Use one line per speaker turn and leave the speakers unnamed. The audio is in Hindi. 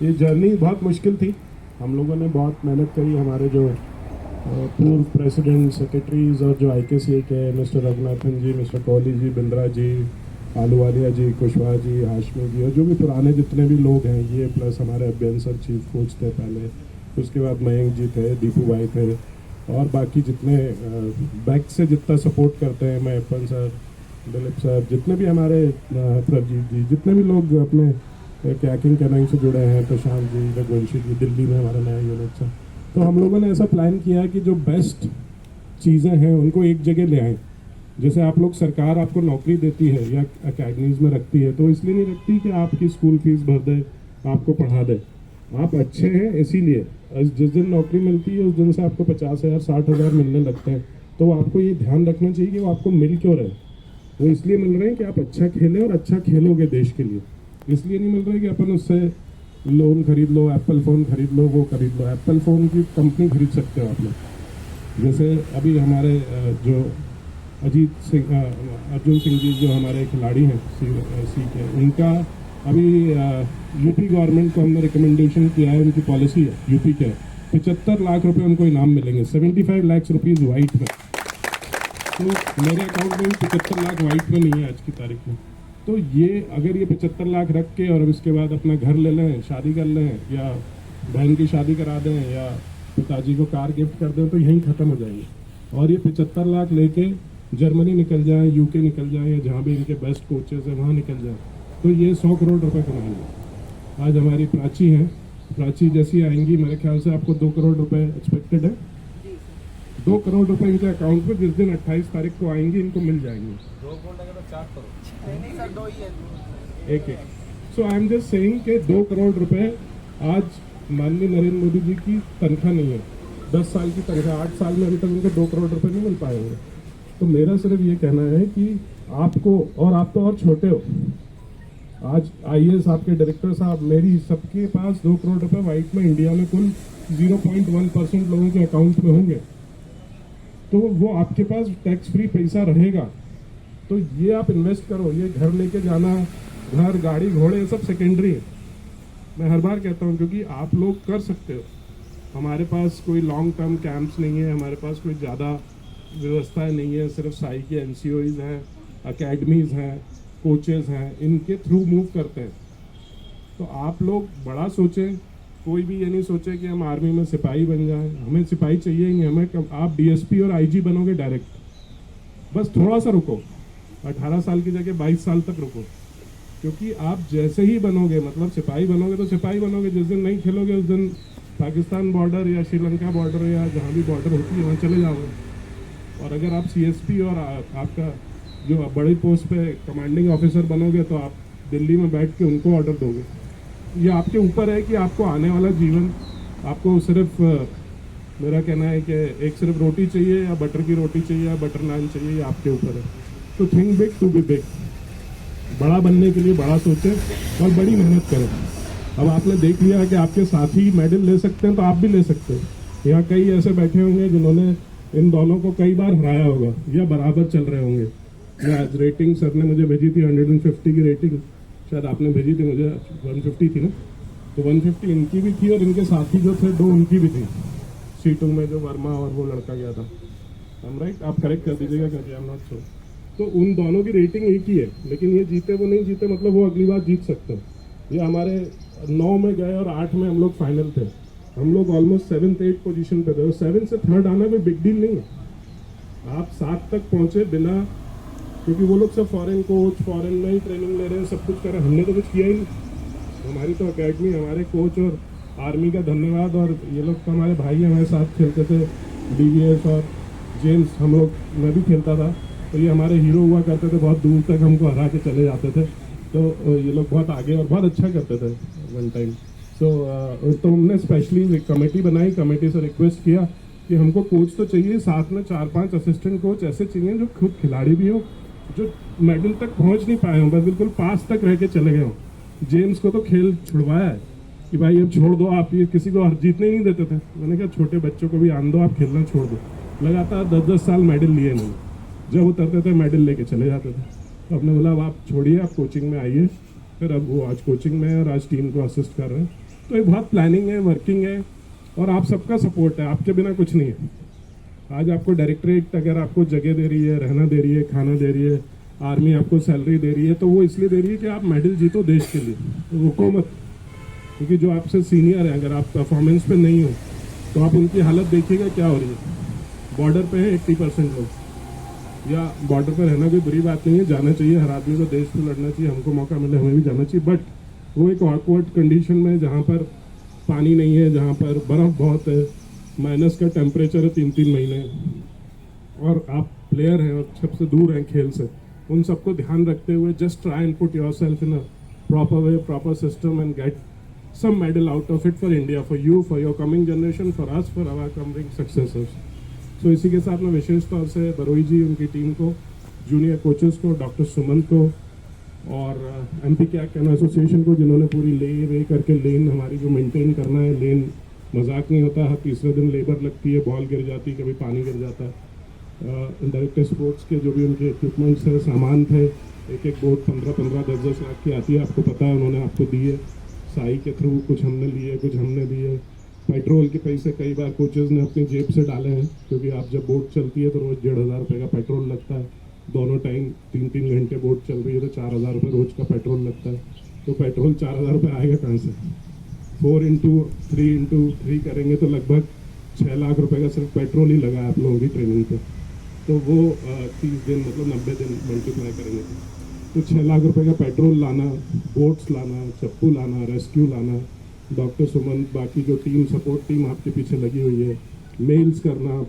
ये जर्नी बहुत मुश्किल थी। हम लोगों ने बहुत मेहनत करी। हमारे जो पूर्व प्रेसिडेंट, सेक्रेटरीज और जो IKCA के मिस्टर रघुनाथन जी, मिस्टर कोहली जी, बिंद्रा जी, आलूवालिया जी, कुशवाहा जी, हाशमी जी और जो भी पुराने जितने भी लोग हैं, ये प्लस हमारे अभियंता सर चीफ कोच थे पहले, उसके बाद मयंक जी थे, दीपू भाई थे और बाकी जितने बैक से जितना सपोर्ट करते हैं, मैपन सर, दिलीप सर, जितने भी हमारे प्रभजीत जी, जितने भी लोग अपने कैकिंग कैनइंग से जुड़े हैं, प्रशांत जी, रघुवंशी जी, दिल्ली में हमारा नया यूनिट था। तो हम लोगों ने ऐसा प्लान किया कि जो बेस्ट चीज़ें हैं उनको एक जगह ले आएँ। जैसे आप लोग, सरकार आपको नौकरी देती है या अकेडमीज में रखती है, तो इसलिए नहीं रखती कि आपकी स्कूल फीस भर दे, आपको पढ़ा दे। आप अच्छे हैं इसीलिए जिस दिन नौकरी मिलती है उस दिन से आपको 50,000 60,000 मिलने लगते हैं। तो आपको ये ध्यान रखना चाहिए कि वो आपको मिल क्यों रहे। वो इसलिए मिल रहे हैं कि आप अच्छा खेलें और अच्छा खेलोगे देश के लिए। इसलिए नहीं मिल रहे कि अपन उससे लोन खरीद लो, एप्पल फ़ोन खरीद लो, वो खरीद लो। एप्पल फ़ोन की कंपनी खरीद सकते हो आप लोग। जैसे अभी हमारे जो अर्जुन सिंह जी जो हमारे खिलाड़ी हैं सी के, उनका अभी यूपी गवर्नमेंट को हमने रिकमेंडेशन किया है, उनकी पॉलिसी है यूपी के 75 लाख रुपए उनको इनाम मिलेंगे, 75 लाख रुपीज़ वाइट में। तो मेरे अकाउंट में भी 75 लाख वाइट में नहीं है आज की तारीख में। तो ये अगर ये 75 लाख रख के और इसके बाद अपना घर ले लें, शादी कर लें या बहन की शादी करा दें या पिताजी को कार गिफ्ट कर दें, तो यहीं ख़त्म हो जाएंगे। और ये 75 लाख लेके जर्मनी निकल जाएं, यूके निकल जाएं या जहाँ भी इनके बेस्ट कोचेस हैं वहाँ निकल जाएं, तो ये 100 करोड़ रुपए कमाएंगे। आज हमारी प्राची हैं, प्राची जैसी आएंगी मेरे ख्याल से आपको 2 करोड़ रुपए एक्सपेक्टेड है। 2 करोड़ रुपए इनके अकाउंट में जिस दिन 28 तारीख को आएंगी इनको मिल जाएंगे।
2 करोड़ लगे तो 4 करोड़ नहीं सर, 2 ही है
एक। सो आई एम जस्ट सेइंग कि 2 करोड़ रुपए आज माननीय नरेंद्र मोदी जी की तनख्वाह नहीं है, 10 साल की तनख्वाह। 8 साल में अभी तक उनको 2 करोड़ रुपए नहीं मिल पाएंगे। तो मेरा सिर्फ ये कहना है कि आपको, और आप तो और छोटे हो, आज IAS आपके डायरेक्टर साहब, मेरी सबके पास 2 करोड़ रुपए वाइट में इंडिया में कुल 0.1% लोगों के अकाउंट में होंगे। तो वो आपके पास टैक्स फ्री पैसा रहेगा, तो ये आप इन्वेस्ट करो। ये घर लेके जाना, घर, गाड़ी, घोड़े, सब सेकेंडरी है। मैं हर बार कहता हूँ क्योंकि आप लोग कर सकते हो। हमारे पास कोई लॉन्ग टर्म कैंप्स नहीं है, हमारे पास कोई ज़्यादा व्यवस्थाएं नहीं है, सिर्फ साई के NCOs हैं, अकेडमीज़ हैं, कोचेज़ हैं, इनके थ्रू मूव करते हैं। तो आप लोग बड़ा सोचें, कोई भी ये नहीं सोचे कि हम आर्मी में सिपाही बन जाएं। हमें सिपाही चाहिए ही नहीं, हमें आप DSP और IG बनोगे डायरेक्ट। बस थोड़ा सा रुको, 18 साल की जगह 22 साल तक रुको, क्योंकि आप जैसे ही बनोगे, मतलब सिपाही बनोगे तो सिपाही बनोगे, जिस दिन नहीं खेलोगे उस दिन पाकिस्तान बॉर्डर या श्रीलंका बॉर्डर या जहाँ भी बॉर्डर होती है वहाँ चले जाओगे। और अगर आप CSP और आपका जो बड़ी पोस्ट पे कमांडिंग ऑफिसर बनोगे तो आप दिल्ली में बैठ के उनको ऑर्डर दोगे। ये आपके ऊपर है कि आपको आने वाला जीवन, आपको सिर्फ मेरा कहना है कि एक सिर्फ रोटी चाहिए या बटर की रोटी चाहिए या बटर नान चाहिए, ये आपके ऊपर है। तो think big to be big. बड़ा बनने के लिए बड़ा सोचें और बड़ी मेहनत करें। अब आपने देख लिया कि आपके साथी मेडल ले सकते हैं तो आप भी ले सकते हैं। यहाँ कई ऐसे बैठे होंगे जिन्होंने इन दोनों को कई बार हराया होगा या बराबर चल रहे होंगे। या रेटिंग सर ने मुझे भेजी थी 150 की रेटिंग, शायद आपने भेजी थी मुझे 150 थी ना, तो 150 इनकी भी थी और इनके साथी जो थे 2 उनकी भी थी। C2 में जो वर्मा और वो लड़का गया था, राइट, आप करेक्ट कर दीजिएगा क्योंकि आई एम नॉट श्योर। तो उन दोनों की रेटिंग एक ही है, लेकिन ये जीते वो नहीं जीते मतलब वो अगली बार जीत सकते हैं। ये हमारे 9 में गए और 8 में हम लोग फाइनल थे। हम लोग ऑलमोस्ट 7th 8th पोजीशन पे थे और 7 से 3rd आना कोई बिग डील नहीं है। आप 7 तक पहुंचे बिना, क्योंकि वो लोग सब फॉरेन कोच, फॉरेन में ही ट्रेनिंग ले रहे हैं, सब कुछ कर रहे हैं। हमने तो कुछ किया ही नहीं। हमारी तो अकेडमी, हमारे कोच और आर्मी का धन्यवाद। और ये लोग तो हमारे भाई हमारे साथ खेलते थे, DVS और जेम्स, हम लोग, मैं भी खेलता था, तो ये हमारे हीरो हुआ करते थे। बहुत दूर तक हमको हरा के चले जाते थे। तो ये लोग बहुत आगे और बहुत अच्छा करते थे वन टाइम। तो हमने स्पेशली कमेटी बनाई, कमेटी से रिक्वेस्ट किया कि हमको कोच तो चाहिए, साथ में 4-5 असिस्टेंट कोच ऐसे चाहिए जो खुद खिलाड़ी भी हो, जो मेडल तक पहुंच नहीं पाए हों, बस बिल्कुल पास तक रह के चले गए हों। जेम्स को तो खेल छुड़वाया है कि भाई अब छोड़ दो आप, ये किसी को जीतने ही नहीं देते थे। मैंने कहा छोटे बच्चों को भी आन दो, आप खेलना छोड़ दो। लगातार 10-10 साल मेडल लिए नहीं, जब उतरते थे मेडल लेके चले जाते थे। तो हमने बोला अब आप छोड़िए, आप कोचिंग में आइए फिर अब वो आज कोचिंग में है और आज टीम को असिस्ट कर रहे हैं। तो ये बहुत प्लानिंग है, वर्किंग है और आप सबका सपोर्ट है, आपके बिना कुछ नहीं है। आज आपको डायरेक्टरेट अगर आपको जगह दे रही है, रहना दे रही है, खाना दे रही है, आर्मी आपको सैलरी दे रही है, तो वो इसलिए दे रही है कि आप मेडल जीतो देश के लिए, रुको मत। क्योंकि जो आपसे सीनियर है, अगर आप परफॉर्मेंस पे नहीं हो तो आप उनकी हालत देखिएगा क्या हो रही है। बॉर्डर पे है 80% लोग, या बॉर्डर पर रहना कोई बुरी बात नहीं है, जाना चाहिए, हर आदमी को देश पे लड़ना चाहिए, हमको मौका मिले हमें भी जाना चाहिए। बट वो एक ऑकवर्ड कंडीशन में जहाँ पर पानी नहीं है, जहाँ पर बर्फ़ बहुत है, माइनस का टेम्परेचर है 3-3 महीने, और आप प्लेयर हैं और सबसे दूर हैं खेल से, उन सबको ध्यान रखते हुए just try and put yourself in a proper way, proper system and get some medal out of it for India, for you, for your coming generation, for us, for our coming successors. So इसी के साथ मैं विशेष तौर से बरोई जी, उनकी टीम को, जूनियर कोचेस को, डॉक्टर सुमन को और MP कैन एसोसिएशन को, जिन्होंने पूरी ले वे करके लेन हमारी जो मेंटेन करना है, लेन मजाक नहीं होता, हर तीसरे दिन लेबर लगती है, बॉल गिर जाती है, कभी पानी गिर जाता है। डायरेक्टर स्पोर्ट्स के जो भी उनके इक्विपमेंट्स है, सामान थे, एक बोट 15-15, 10-10 लाख की आती है, आपको पता है, उन्होंने आपको दी है साई के थ्रू, कुछ हमने लिए, कुछ हमने दिए। पेट्रोल के पैसे कई बार कोचेज़ ने अपनी जेब से डाले हैं, क्योंकि आप जब बोट चलती है तो रोज़ 1,500 रुपये का पेट्रोल लगता है, दोनों टाइम 3-3 घंटे बोट चल रही है तो 4,000 रुपये रोज़ का पेट्रोल लगता है। तो पेट्रोल 4,000 रुपये आएगा कहाँ से? 4x3 करेंगे तो लगभग 6 लाख रुपये का सिर्फ पेट्रोल ही लगा आप लोगों की ट्रेनिंग पे। तो वो 30 दिन मतलब 90 दिन मल्टीप्लाई करेंगे तो 6 लाख रुपए का पेट्रोल लाना, बोट्स लाना, चप्पू लाना, रेस्क्यू लाना, डॉक्टर सुमन, बाकी जो टीम सपोर्ट टीम आपके पीछे लगी हुई है, मेल्स करना।